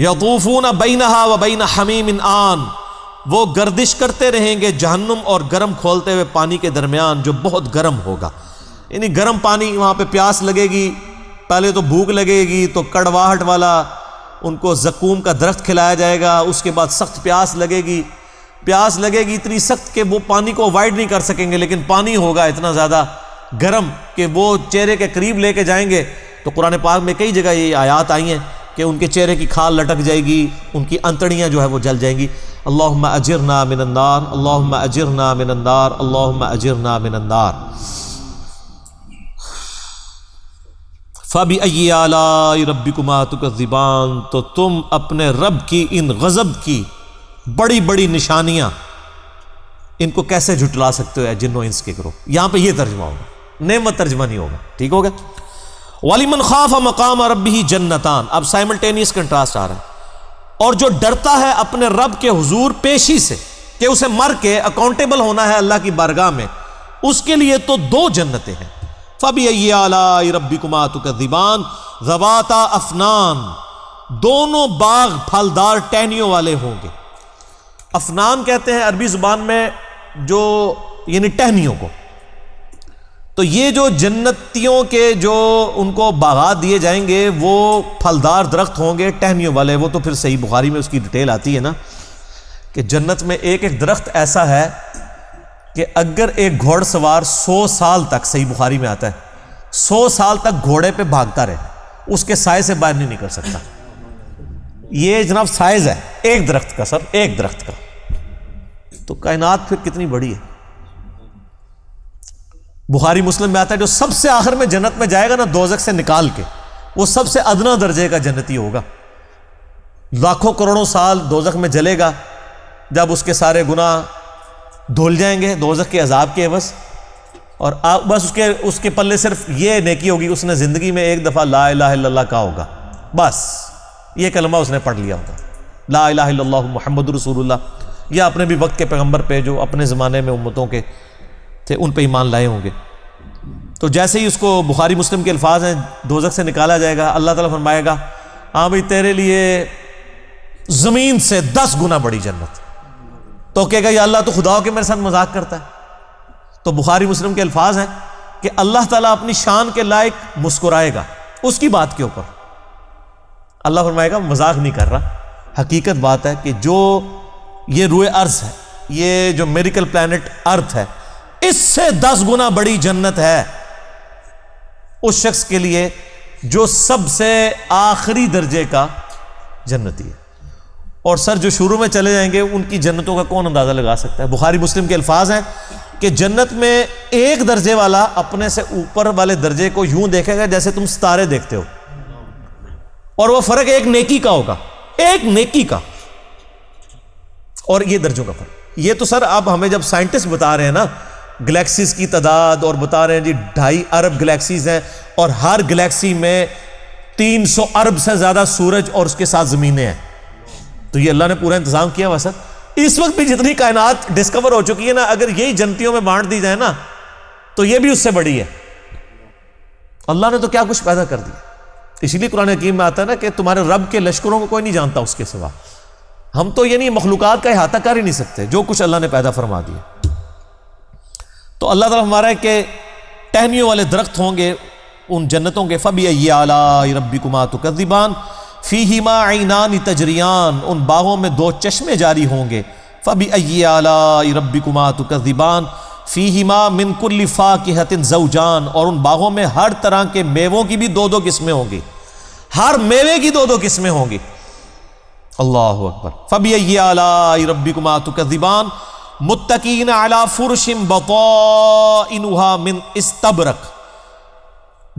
یطوفون بینہا و بین حمیم آن، وہ گردش کرتے رہیں گے جہنم اور گرم کھولتے ہوئے پانی کے درمیان جو بہت گرم ہوگا. یعنی گرم پانی، وہاں پہ پیاس لگے گی، پہلے تو بھوک لگے گی تو کڑواہٹ والا ان کو زقوم کا درخت کھلایا جائے گا، اس کے بعد سخت پیاس لگے گی اتنی سخت کہ وہ پانی کو اوائڈ نہیں کر سکیں گے، لیکن پانی ہوگا اتنا زیادہ گرم کہ وہ چہرے کے قریب لے کے جائیں گے. تو قرآن پاک میں کئی جگہ یہ آیات آئی ہیں کہ ان کے چہرے کی کھال لٹک جائے گی، ان کی انتڑیاں جو ہے وہ جل جائیں گی. اللہم اجرنا من النار، اللہم اجرنا من النار، اللہم اجرنا من النار. فَبِأَيِّ آلَاءِ رَبِّكُمَا تُكَذِّبَانِ، تو تم اپنے رب کی ان غضب کی بڑی بڑی نشانیاں ان کو کیسے جھٹلا سکتے ہو اے جن و انس کے گروہ. یہاں پہ یہ ترجمہ ہوگا، نعمت ترجمہ نہیں ہوگا. ٹھیک ہوگا. وَلِمَنْ خَافَ مَقَامَ رَبِّهِ جَنَّتَانِ، اب سائملٹینیس کنٹراسٹ آ رہا ہے. اور جو ڈرتا ہے اپنے رب کے حضور پیشی سے کہ اسے مر کے اکاؤنٹیبل ہونا ہے اللہ کی بارگاہ میں، اس کے لیے تو دو جنتیں ہیں. فَبِأَيِّ آلَاءِ رَبِّكُمَا تُكَذِّبَانِ ذَوَاتَا أَفْنَانٍ، دونوں باغ پھلدار ٹہنیوں والے ہوں گے. افنان کہتے ہیں عربی زبان میں جو یعنی ٹہنیوں کو. تو یہ جو جنتیوں کے جو ان کو باغات دیے جائیں گے وہ پھلدار درخت ہوں گے ٹہنیوں والے. وہ تو پھر صحیح بخاری میں اس کی ڈیٹیل آتی ہے نا کہ جنت میں ایک ایک درخت ایسا ہے کہ اگر ایک گھوڑ سوار 100 سال تک، صحیح بخاری میں آتا ہے 100 سال تک گھوڑے پہ بھاگتا رہے، اس کے سائے سے باہر نہیں نکل سکتا. یہ جناب سائز ہے ایک درخت کا، سر ایک درخت کا. تو کائنات پھر کتنی بڑی ہے. بخاری مسلم میں آتا ہے جو سب سے آخر میں جنت میں جائے گا نا دوزخ سے نکال کے، وہ سب سے ادنا درجے کا جنتی ہوگا. لاکھوں کروڑوں سال دوزخ میں جلے گا، جب اس کے سارے گناہ دھل جائیں گے دوزخ کے عذاب کے عوض، اور بس اس کے پلے صرف یہ نیکی ہوگی، اس نے زندگی میں ایک دفعہ لا الہ الا اللہ کہا ہوگا، بس یہ کلمہ اس نے پڑھ لیا ہوگا، لا الہ الا اللہ محمد رسول اللہ. یا اپنے بھی وقت کے پیغمبر پہ جو اپنے زمانے میں امتوں کے تھے ان پہ ایمان لائے ہوں گے. تو جیسے ہی اس کو بخاری مسلم کے الفاظ ہیں دوزخ سے نکالا جائے گا، اللہ تعالیٰ فرمائے گا ہاں بھئی تیرے لیے زمین سے 10 گنا بڑی جنت. تو کہے گا یا اللہ تو خدا ہو کے میرے ساتھ مذاق کرتا ہے. تو بخاری مسلم کے الفاظ ہیں کہ اللہ تعالیٰ اپنی شان کے لائق مسکرائے گا اس کی بات کے اوپر. اللہ فرمائے گا مذاق نہیں کر رہا، حقیقت بات ہے کہ جو یہ روئے ارض ہے، یہ جو میریکل پلانٹ ارتھ ہے، اس سے 10 گنا بڑی جنت ہے اس شخص کے لیے جو سب سے آخری درجے کا جنتی ہے. اور سر جو شروع میں چلے جائیں گے ان کی جنتوں کا کون اندازہ لگا سکتا ہے. بخاری مسلم کے الفاظ ہیں کہ جنت میں ایک درجے والا اپنے سے اوپر والے درجے کو یوں دیکھے گا جیسے تم ستارے دیکھتے ہو، اور وہ فرق ایک نیکی کا ہوگا، ایک نیکی کا. اور یہ درجوں کا فرق، یہ تو سر اب ہمیں جب سائنٹسٹ بتا رہے ہیں نا گلیکسیز کی تعداد، اور بتا رہے ہیں جی 2.5 ارب گلیکسیز ہیں اور ہر گلیکسی میں 300 ارب سے زیادہ سورج اور اس کے ساتھ زمینیں ہیں. تو یہ اللہ نے پورا انتظام کیا ہوا سر. اس وقت بھی جتنی کائنات ڈسکور ہو چکی ہے نا، اگر یہی جنتیوں میں بانٹ دی جائے نا تو یہ بھی اس سے بڑی ہے. اللہ نے تو کیا کچھ پیدا کر دیا. اسی لیے قرآن حکیم میں آتا ہے نا کہ تمہارے رب کے لشکروں کو کوئی نہیں جانتا اس کے سوا. ہم تو یعنی مخلوقات کا احاطہ کر ہی نہیں سکتے جو کچھ اللہ نے پیدا فرما دیا. تو اللہ تعالیٰ ہمارا ہے کہ ٹہنیوں والے درخت ہوں گے ان جنتوں کے. فَبِأَيِّ آلَاءِ رَبِّكُمَا تُكَذِّبَانِ فِيهِمَا عَيْنَانِ تَجْرِيَانِ، ان باغوں میں 2 چشمے جاری ہوں گے. فَبِأَيِّ آلَاءِ رَبِّكُمَا تُكَذِّبَانِ فِيهِمَا مِن كُلِّ فَاكِهَةٍ زَوْجَانِ، اور ان باغوں میں ہر طرح کے میووں کی بھی 2 قسمیں ہوں گی، ہر میوے کی 2 قسمیں ہوں گی. اللہ اکبر. فَبِأَيِّ آلَاءِ رَبِّكُمَا تُكَذِّبَانِ مُتَّكِئِينَ عَلَى فُرُشٍ بَطَائِنُهَا مِنْ اِسْتَبْرَقٍ،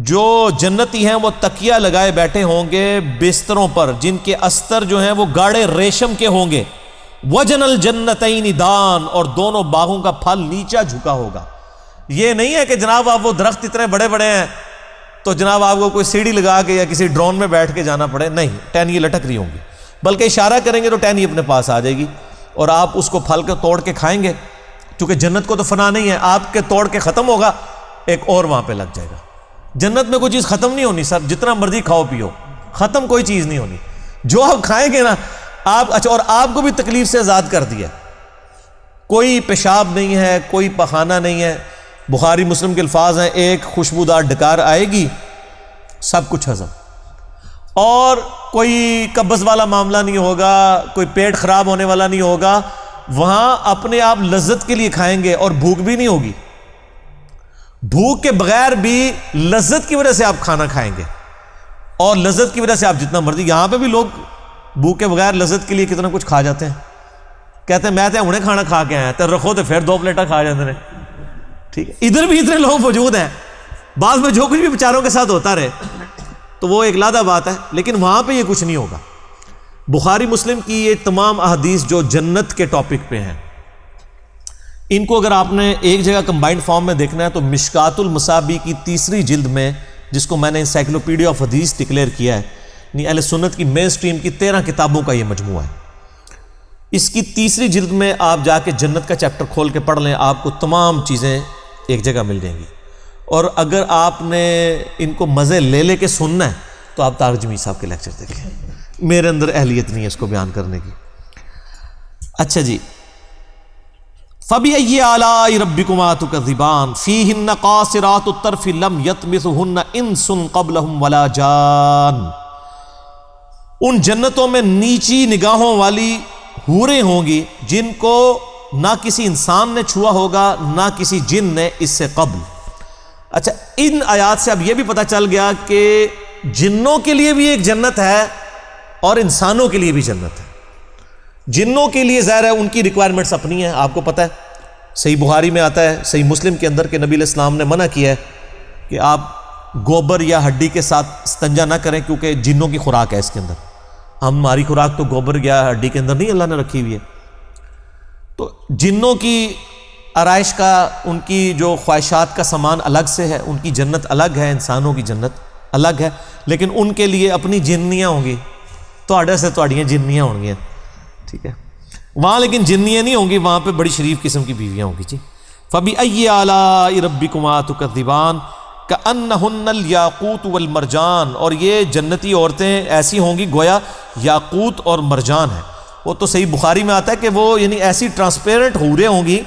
جو جنتی ہیں وہ تکیہ لگائے بیٹھے ہوں گے بستروں پر جن کے استر جو ہیں وہ گاڑے ریشم کے ہوں گے. وَجَنَ الْجَنَّتَيْنِ دَانٍ، اور دونوں باغوں کا پھل نیچا جھکا ہوگا. یہ نہیں ہے کہ جناب آپ وہ درخت اتنے بڑے بڑے ہیں تو جناب آپ کو کوئی سیڑھی لگا کے یا کسی ڈرون میں بیٹھ کے جانا پڑے. نہیں، ٹہنی لٹک رہی ہوں گی، بلکہ اشارہ کریں گے تو ٹہنی اپنے پاس آ جائے گی اور آپ اس کو پھل کے توڑ کے کھائیں گے. چونکہ جنت کو تو فنا نہیں ہے، آپ کے توڑ کے ختم ہوگا ایک اور وہاں پہ لگ جائے گا. جنت میں کوئی چیز ختم نہیں ہونی سر، جتنا مرضی کھاؤ پیو ختم کوئی چیز نہیں ہونی. جو آپ کھائیں گے نا آپ، اچھا، اور آپ کو بھی تکلیف سے آزاد کر دیا، کوئی پیشاب نہیں ہے، کوئی پخانہ نہیں ہے، بخاری مسلم کے الفاظ ہیں، ایک خوشبودار ڈکار آئے گی، سب کچھ ہضم، اور کوئی قبض والا معاملہ نہیں ہوگا، کوئی پیٹ خراب ہونے والا نہیں ہوگا، وہاں اپنے آپ لذت کے لیے کھائیں گے اور بھوک بھی نہیں ہوگی، بھوک کے بغیر بھی لذت کی وجہ سے آپ کھانا کھائیں گے، اور لذت کی وجہ سے آپ جتنا مرضی، یہاں پہ بھی لوگ بھوک کے بغیر لذت کے لیے کتنا کچھ کھا جاتے ہیں، کہتے ہیں میں تو انہیں کھانا کھا کے آیا تو رکھو تو پھر 2 پلیٹیں کھا جاتے ہیں، ٹھیک ہے، ادھر بھی اتنے لوگ موجود ہیں، بعض میں جو کچھ بھی بیچاروں کے ساتھ ہوتا رہے تو وہ ایک علیحدہ بات ہے، لیکن وہاں پہ یہ کچھ نہیں ہوگا۔ بخاری مسلم کی یہ تمام احادیث جو جنت کے ٹاپک پہ ہیں، ان کو اگر آپ نے ایک جگہ کمبائنڈ فارم میں دیکھنا ہے تو مشکات المصابیح کی 3 جلد میں، جس کو میں نے انسائکلوپیڈیا آف حدیث ڈکلیئر کیا ہے، یعنی اہل سنت کی مین سٹریم کی 13 کتابوں کا یہ مجموعہ ہے، اس کی 3 جلد میں آپ جا کے جنت کا چیپٹر کھول کے پڑھ لیں، آپ کو تمام چیزیں ایک جگہ مل جائیں گی، اور اگر آپ نے ان کو مزے لے کے سننا ہے تو آپ طارق جمیل صاحب کے لیکچر دیکھیں، میرے اندر اہلیت نہیں ہے اس کو بیان کرنے کی۔ اچھا جی، فَبِأَيِّ آلَاءِ رَبِّكُمَا تُكَذِّبَانِ فِيهِنَّ قَاصِرَاتُ الطَّرْفِ لَمْ يَطْمِثُهُنَّ إِنسٌ قَبْلَهُمْ وَلَا جَانٌ، ان جنتوں میں نیچی نگاہوں والی حوریں ہوں گی جن کو نہ کسی انسان نے چھوا ہوگا نہ کسی جن نے اس سے قبل۔ اچھا، ان آیات سے اب یہ بھی پتہ چل گیا کہ جنوں کے لیے بھی ایک جنت ہے اور انسانوں کے لیے بھی جنت ہے۔ جنوں کے لیے ظاہر ہے ان کی ریکوائرمنٹس اپنی ہیں، آپ کو پتہ ہے، صحیح بخاری میں آتا ہے، صحیح مسلم کے اندر کہ نبی علیہ السلام نے منع کیا ہے کہ آپ گوبر یا ہڈی کے ساتھ استنجا نہ کریں، کیونکہ جنوں کی خوراک ہے اس کے اندر، ہماری خوراک تو گوبر یا ہڈی کے اندر نہیں اللہ نے رکھی ہوئی ہے۔ تو جنوں کی آرائش کا، ان کی جو خواہشات کا سامان الگ سے ہے، ان کی جنت الگ ہے، انسانوں کی جنت الگ ہے، لیکن ان کے لیے اپنی جنیاں ہوں گی، تواڈے سے تواڈیاں جنیاں ہوں گی، ٹھیک ہے، وہاں لیکن جنیاں نہیں ہوں گی، وہاں پہ بڑی شریف قسم کی بیویاں ہوں گی جی۔ فَبِأَيِّ آلَاءِ رَبِّكُمَا تُكَذِّبَانِ كَأَنَّهُنَّ الْيَاقُوتُ وَالْمَرْجَانُ، اور یہ جنتی عورتیں ایسی ہوں گی گویا یاقوت اور مرجان ہیں۔ وہ تو صحیح بخاری میں آتا ہے کہ وہ یعنی ایسی ٹرانسپیرنٹ حوریں ہوں گی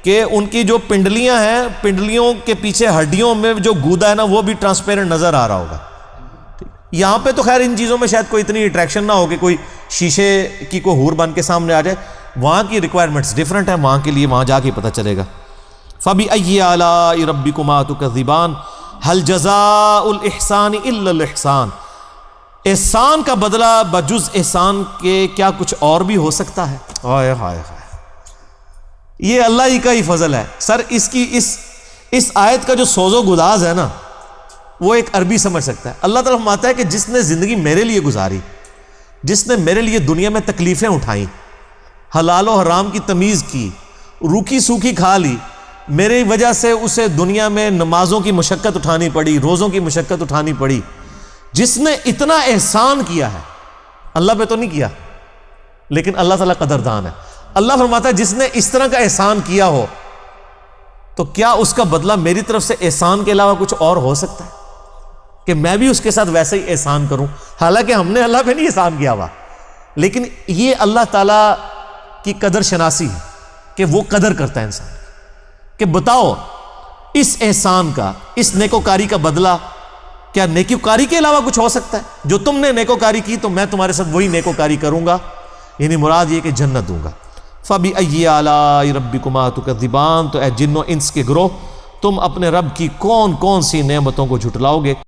کہ ان کی جو پنڈلیاں ہیں، پنڈلیوں کے پیچھے ہڈیوں میں جو گودا ہے نا وہ بھی ٹرانسپیرنٹ نظر آ رہا ہوگا۔ یہاں پہ تو خیر ان چیزوں میں شاید کوئی اتنی اٹریکشن نہ ہو کہ کوئی شیشے کی کوئی حور بن کے سامنے آ جائے، وہاں کی ریکوائرمنٹس ڈیفرنٹ ہیں، وہاں کے لیے وہاں جا کے پتہ چلے گا۔ فَبِأَيِّ آلَاءِ رَبِّكُمَا تُكَذِّبَانِ هَلْ جَزَاءُ الْإِحْسَانِ إِلَّا الْإِحْسَانُ، احسان کا بدلہ بجز احسان کے کیا کچھ اور بھی ہو سکتا ہے؟ ہائے ہائے ہائے، یہ اللہ ہی کا ہی فضل ہے سر۔ اس کی اس آیت کا جو سوز و گداز ہے نا وہ ایک عربی سمجھ سکتا ہے۔ اللہ تعالیٰ فرماتا ہے کہ جس نے زندگی میرے لیے گزاری، جس نے میرے لیے دنیا میں تکلیفیں اٹھائیں، حلال و حرام کی تمیز کی، روکھی سوکھی کھا لی، میری وجہ سے اسے دنیا میں نمازوں کی مشقت اٹھانی پڑی، روزوں کی مشقت اٹھانی پڑی، جس نے اتنا احسان کیا ہے، اللہ پہ تو نہیں کیا لیکن اللہ تعالیٰ قدردان ہے۔ اللہ فرماتا ہے جس نے اس طرح کا احسان کیا ہو تو کیا اس کا بدلہ میری طرف سے احسان کے علاوہ کچھ اور ہو سکتا ہے کہ میں بھی اس کے ساتھ ویسے ہی احسان کروں؟ حالانکہ ہم نے اللہ پہ نہیں احسان کیا ہوا، لیکن یہ اللہ تعالیٰ کی قدر شناسی ہے کہ وہ قدر کرتا ہے انسان کہ بتاؤ اس احسان کا، اس نیکوکاری کا بدلہ کیا نیکوکاری کے علاوہ کچھ ہو سکتا ہے؟ جو تم نے نیکوکاری کی تو میں تمہارے ساتھ وہی نیکوکاری کروں گا، یعنی مراد یہ کہ جنت دوں گا۔ فَبِأَيِّ آلَاءِ رَبِّكُمَا تُكَذِّبَانِ، تو اے جنوں انس کے گروہ، تم اپنے رب کی کون کون سی نعمتوں کو جھٹلاؤ گے؟